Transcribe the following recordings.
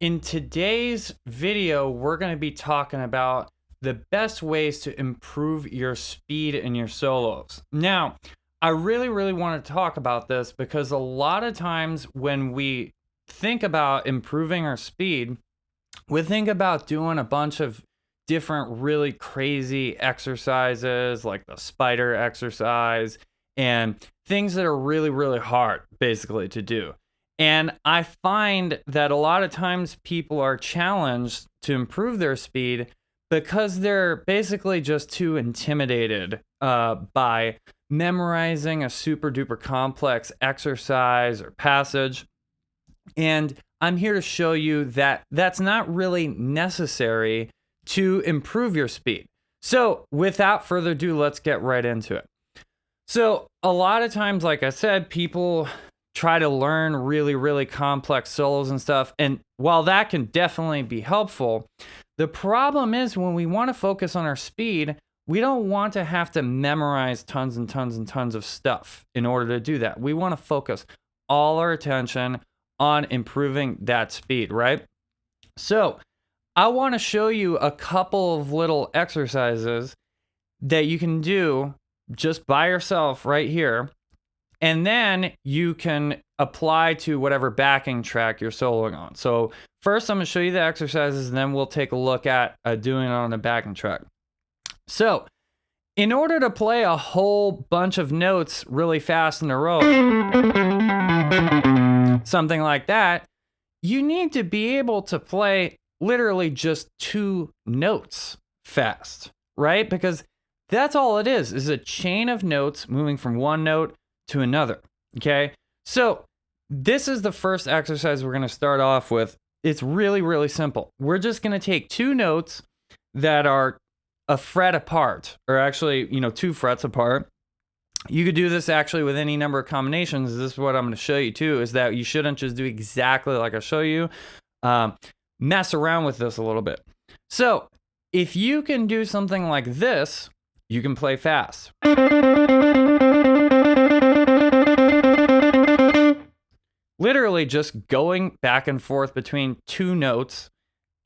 In today's video, we're going to be talking about the best ways to improve your speed in your solos. Now, I really want to talk about this because a lot of times when we think about improving our speed, we think about doing a bunch of different really crazy exercises like the spider exercise and things that are really hard basically to do. And I find that a lot of times people are challenged to improve their speed because they're basically just too intimidated by memorizing a super duper complex exercise or passage. And I'm here to show you that that's not really necessary to improve your speed. So without further ado, let's get right into it. So a lot of times, like I said, people try to learn really complex solos and stuff. And while that can definitely be helpful, the problem is when we want to focus on our speed, we don't want to have to memorize tons of stuff in order to do that. We want to focus all our attention on improving that speed, right? So I want to show you a couple of little exercises that you can do just by yourself right here. And then you can apply to whatever backing track you're soloing on. So first I'm going to show you the exercises and then we'll take a look at doing it on a backing track. So in order to play a whole bunch of notes really fast in a row, something like that, you need to be able to play literally just 2 notes fast, right? Because that's all it is a chain of notes moving from one note to another, okay? So this is the first exercise we're going to start off with. It's really simple. We're just going to take 2 notes that are a fret apart, or actually, 2 frets apart. You could do this actually with any number of combinations. This is what I'm going to show you too, is that you shouldn't just do exactly like I show you. Mess around with this a little bit. So if you can do something like this, you can play fast. Literally just going back and forth between 2 notes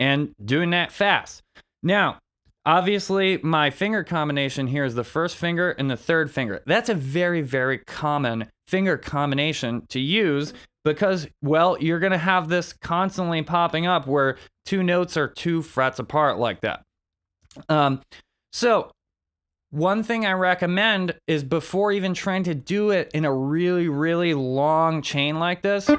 and doing that fast. Now, obviously, my finger combination here is the first finger and the third finger. That's a very common finger combination to use because, well, you're going to have this constantly popping up where 2 notes are 2 frets apart like that. So one thing I recommend is before even trying to do it in a really long chain like this,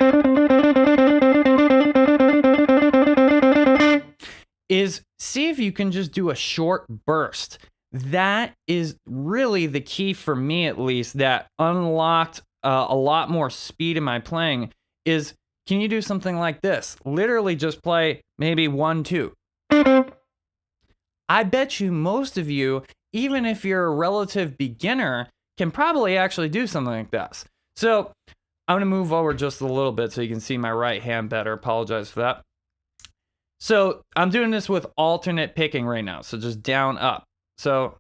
is see if you can just do a short burst. That is really the key for me, at least, that unlocked a lot more speed in my playing is, can you do something like this? Literally just play maybe 1, 2. I bet you most of you, even if you're a relative beginner, can probably actually do something like this. So I'm going to move over just a little bit so you can see my right hand better. Apologize for that. So I'm doing this with alternate picking right now. So just down, up. So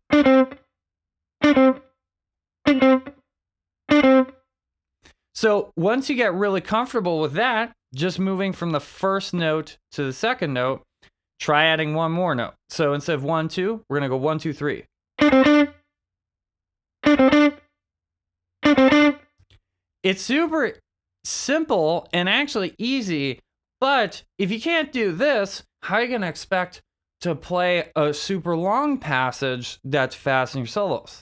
once you get really comfortable with that, just moving from the first note to the second note, try adding one more note. So instead of 1, 2, we're going to go 1, 2, 3. It's super simple and actually easy, but if you can't do this, how are you going to expect to play a super long passage that's fast in your solos?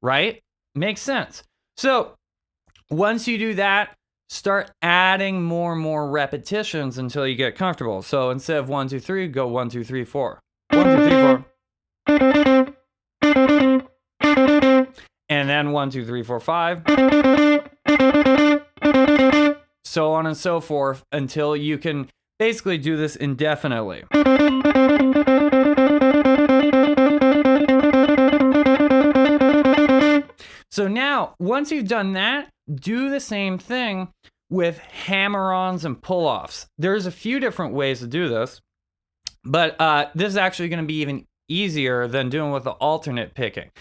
Right? Makes sense. So once you do that, start adding more and more repetitions until you get comfortable. So instead of 1, 2, 3, go 1, 2, 3, 4. 1, 2, 3, 4. And then 1, 2, 3, 4, 5. So on and so forth until you can basically do this indefinitely. So now, once you've done that, do the same thing with hammer-ons and pull-offs. There's a few different ways to do this, but this is actually going to be even easier than doing with the alternate picking.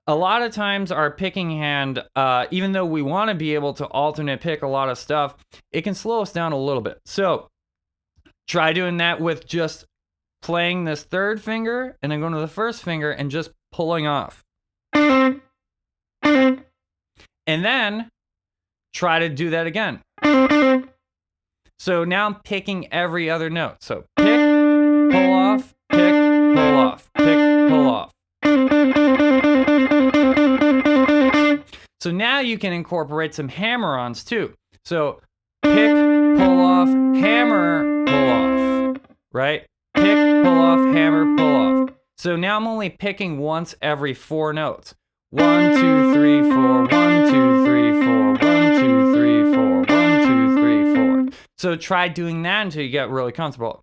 A lot of times our picking hand, even though we want to be able to alternate pick a lot of stuff, it can slow us down a little bit. So Try doing that with just playing this third finger and then going to the first finger and just pulling off. And then try to do that again. So now I'm picking every other note. So pick, pull off, pick, pull off, pick, pull off. So now you can incorporate some hammer-ons too. So pick, pull off, hammer, pull off, right? Pick, pull off, hammer, pull off. So now I'm only picking once every 4 notes. 1, 2, 3, 4, 1, 2, 3, 4, 1, 2, 3, 4, 1, 2, 3, 4. So try doing that until you get really comfortable.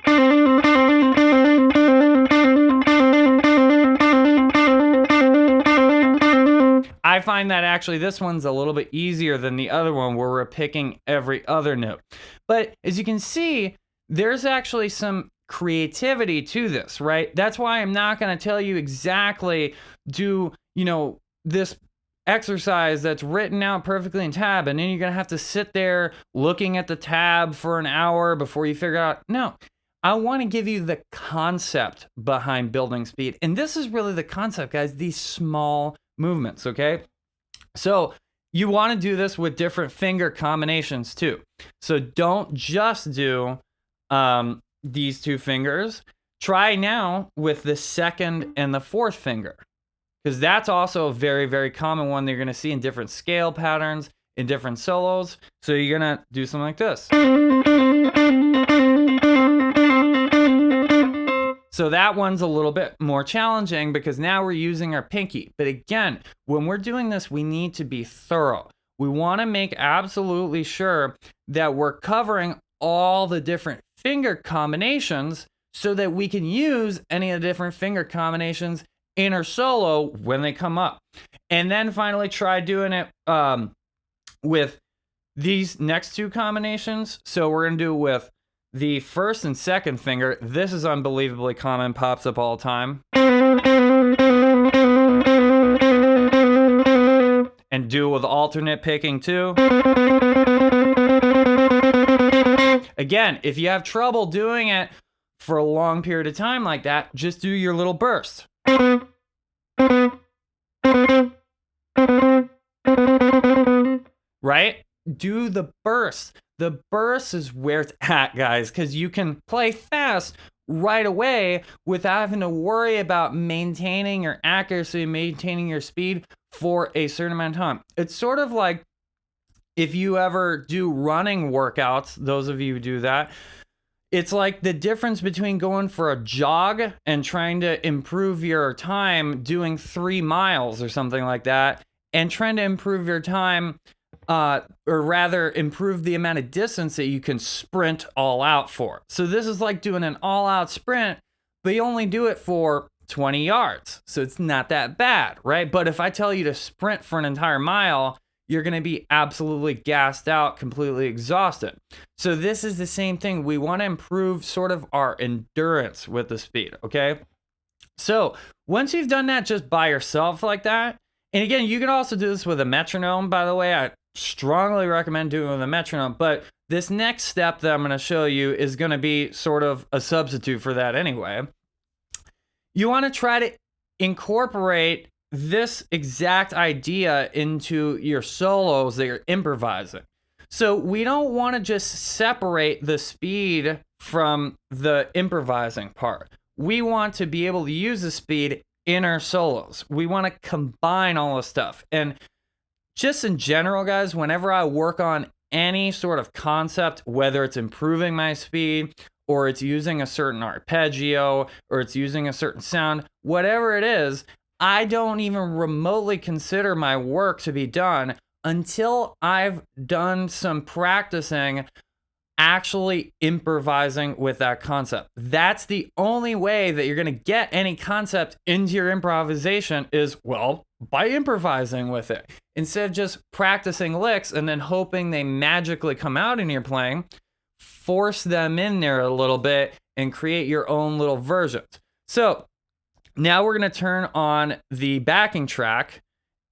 I find that actually this one's a little bit easier than the other one where we're picking every other note. But as you can see, there's actually some creativity to this, right? That's why I'm not going to tell you exactly do, this exercise that's written out perfectly in tab, and then you're going to have to sit there looking at the tab for an hour before you figure out. No, I want to give you the concept behind building speed. And this is really the concept, guys, these small movements, okay? So you want to do this with different finger combinations too. So don't just do these 2 fingers. Try now with the second and the 4th finger, because that's also a very, very common one that you're going to see in different scale patterns, in different solos. So you're going to do something like this. So that one's a little bit more challenging because now we're using our pinky. But again, when we're doing this, we need to be thorough. We want to make absolutely sure that we're covering all the different finger combinations so that we can use any of the different finger combinations in our solo when they come up. And then finally try doing it with these next 2 combinations. So we're going to do it with the first and second finger. This is unbelievably common, pops up all the time. And do with alternate picking too. Again, if you have trouble doing it for a long period of time like that, just do your little burst. Right? Do the burst. The burst is where it's at, guys, because you can play fast right away without having to worry about maintaining your accuracy, maintaining your speed for a certain amount of time. It's sort of like if you ever do running workouts, those of you who do that, it's like the difference between going for a jog and trying to improve your time doing 3 miles or something like that, and trying to improve your time, or rather improve the amount of distance that you can sprint all out for. So this is like doing an all out sprint, but you only do it for 20 yards. So it's not that bad, right? But if I tell you to sprint for an entire mile, you're going to be absolutely gassed out, completely exhausted. So this is the same thing. We want to improve sort of our endurance with the speed, okay? So once you've done that just by yourself like that, and again, you can also do this with a metronome, by the way. I strongly recommend doing it with a metronome, but this next step that I'm going to show you is going to be sort of a substitute for that anyway. You want to try to incorporate this exact idea into your solos that you're improvising. So we don't want to just separate the speed from the improvising part. We want to be able to use the speed in our solos. We want to combine all this stuff. And just in general, guys, whenever I work on any sort of concept, whether it's improving my speed or it's using a certain arpeggio or it's using a certain sound, whatever it is, I don't even remotely consider my work to be done until I've done some practicing actually improvising with that concept. That's the only way that you're going to get any concept into your improvisation is, well, by improvising with it. Instead of just practicing licks and then hoping they magically come out in your playing, force them in there a little bit and create your own little versions. So now we're going to turn on the backing track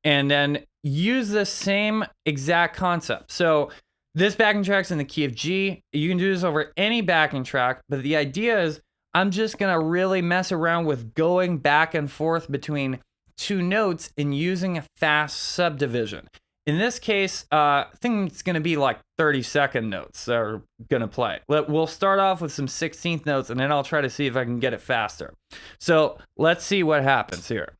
and then use the same exact concept. So This backing track's in the key of G. You can do this over any backing track, but the idea is I'm just gonna really mess around with going back and forth between two notes and using a fast subdivision. In this case, I think it's gonna be like 30-second notes that are gonna play. We'll start off with some 16th notes, and then I'll try to see if I can get it faster. So let's see what happens here.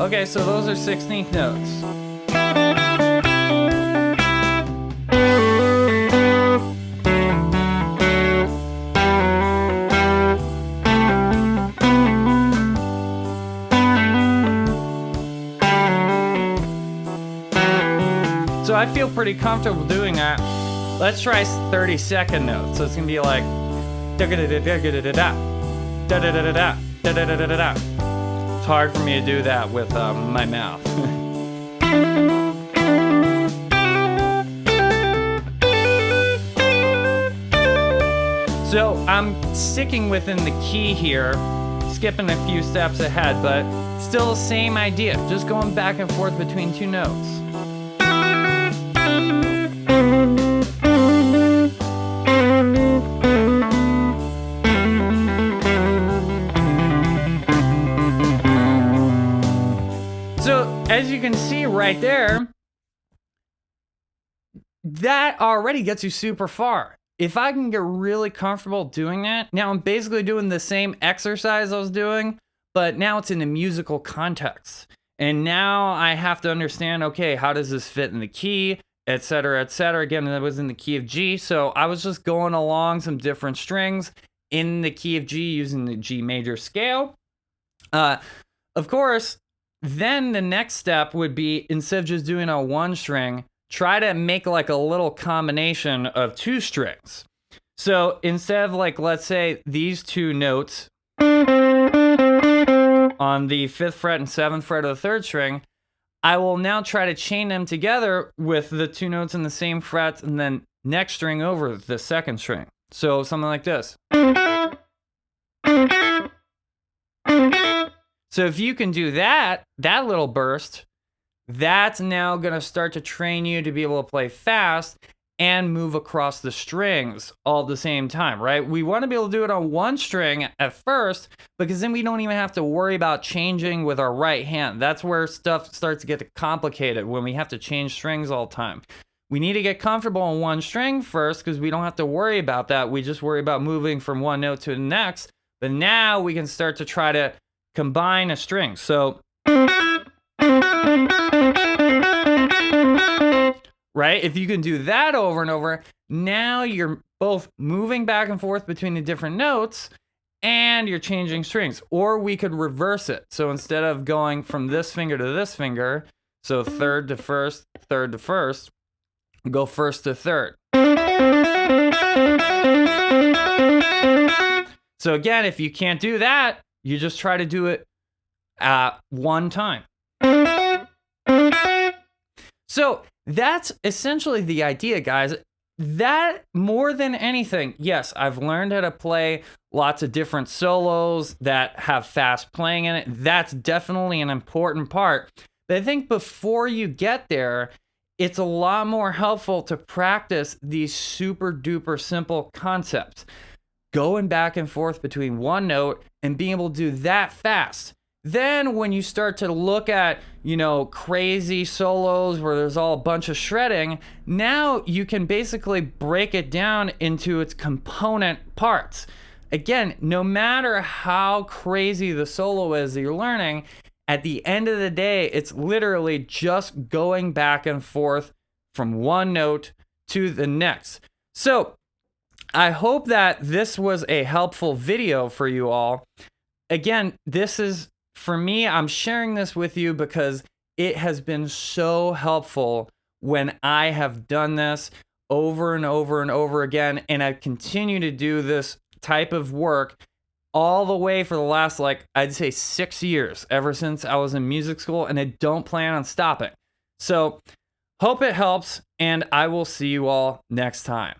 Okay, so those are 16th notes. So I feel pretty comfortable doing that. Let's try 30-second notes. So it's gonna be like da da da da da da da da da da da da da da da da. It's hard for me to do that with my mouth. So I'm sticking within the key here, skipping a few steps ahead, but still the same idea, just going back and forth between two notes. So as you can see right there, that already gets you super far. If I can get really comfortable doing that, now I'm basically doing the same exercise I was doing, but now it's in a musical context. And now I have to understand, okay, how does this fit in the key, et cetera, et cetera. Again, that was in the key of G. So I was just going along some different strings in the key of G using the G major scale. Of course, then the next step would be, instead of just doing a one string, try to make like a little combination of two strings. So instead of like, let's say these two notes on the 5th fret and 7th fret of the 3rd string, I will now try to chain them together with the two notes in the same frets and then next string over the 2nd string. So something like this. So if you can do that little burst, that's now going to start to train you to be able to play fast and move across the strings all at the same time, right? We want to be able to do it on one string at first, because then we don't even have to worry about changing with our right hand. That's where stuff starts to get complicated, when we have to change strings all the time. We need to get comfortable on one string first, because we don't have to worry about that. We just worry about moving from one note to the next. But now we can start to try to combine a string. So, right? If you can do that over and over, now you're both moving back and forth between the different notes and you're changing strings. Or we could reverse it. So instead of going from this finger to this finger, so 3rd to 1st, 3rd to 1st, go 1st to 3rd. So again, if you can't do that, you just try to do it one time. So that's essentially the idea, guys. That, more than anything, yes, I've learned how to play lots of different solos that have fast playing in it. That's definitely an important part. But I think before you get there, it's a lot more helpful to practice these super duper simple concepts. Going back and forth between one note and being able to do that fast. Then when you start to look at, crazy solos where there's all a bunch of shredding, now you can basically break it down into its component parts. Again, no matter how crazy the solo is that you're learning, at the end of the day, it's literally just going back and forth from one note to the next. So I hope that this was a helpful video for you all. Again, this is, for me, I'm sharing this with you because it has been so helpful when I have done this over and over and over again. And I continue to do this type of work all the way for the last, I'd say 6 years, ever since I was in music school, and I don't plan on stopping. So hope it helps, and I will see you all next time.